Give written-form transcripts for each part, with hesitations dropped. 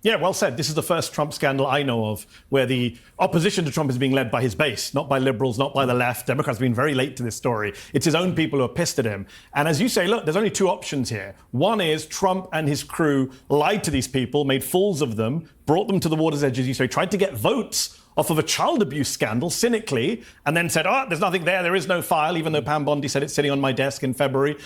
Yeah, well said. This is the first Trump scandal I know of where the opposition to Trump is being led by his base, not by liberals, not by the left. Democrats have been very late to this story. It's his own people who are pissed at him. And as you say, look, there's only two options here. One is Trump and his crew lied to these people, made fools of them, brought them to the water's edge, as you say, tried to get votes off of a child abuse scandal, cynically, and then said, there's nothing there is no file, even though Pam Bondi said it's sitting on my desk in February.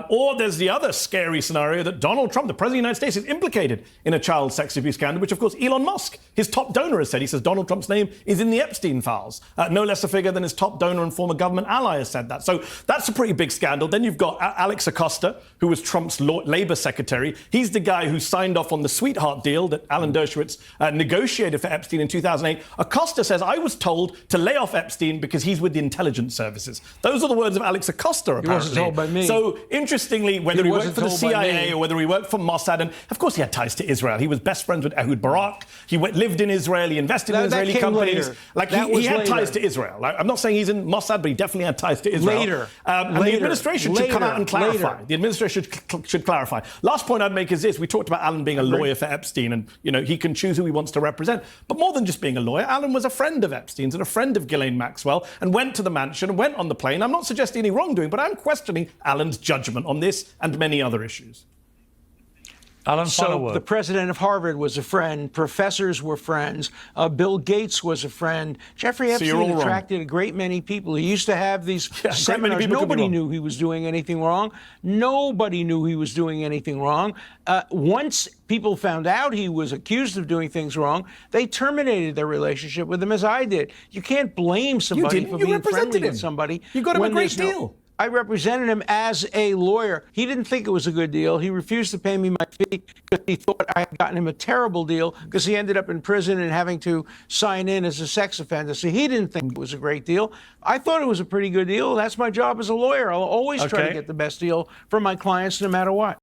Or there's the other scary scenario that Donald Trump, the President of the United States, is implicated in a child sex abuse scandal, which, of course, Elon Musk, his top donor, has said. He says Donald Trump's name is in the Epstein files. No less a figure than his top donor and former government ally has said that. So that's a pretty big scandal. Then you've got Alex Acosta, who was Trump's Labor secretary. He's the guy who signed off on the sweetheart deal that Alan Dershowitz negotiated for Epstein in 2008. Acosta says, I was told to lay off Epstein because he's with the intelligence services. Those are the words of Alex Acosta, apparently. He wasn't told by me. So, interestingly, whether he worked for the CIA or whether he worked for Mossad, and of course he had ties to Israel. He was best friends with Ehud Barak. He lived in Israel. He invested in Israeli companies. Later. Like he had ties to Israel. I'm not saying he's in Mossad, but he definitely had ties to Israel. Later. And the administration should come out and clarify. The administration should clarify. Last point I'd make is this. We talked about Alan being a lawyer for Epstein, and he can choose who he wants to represent. But more than just being a lawyer, Alan was a friend of Epstein's and a friend of Ghislaine Maxwell, and went to the mansion and went on the plane. I'm not suggesting any wrongdoing, but I'm questioning Alan's judgment on this and many other issues. Alan, so the president of Harvard was a friend. Professors were friends. Bill Gates was a friend. Jeffrey Epstein attracted a great many people. He used to have these seminars. Nobody knew he was doing anything wrong. Nobody knew he was doing anything wrong. Once people found out he was accused of doing things wrong, they terminated their relationship with him, as I did. You can't blame somebody for being friendly with somebody. You got him a great deal. I represented him as a lawyer. He didn't think it was a good deal. He refused to pay me my fee because he thought I had gotten him a terrible deal because he ended up in prison and having to sign in as a sex offender. So he didn't think it was a great deal. I thought it was a pretty good deal. That's my job as a lawyer. I'll always try to get the best deal for my clients no matter what.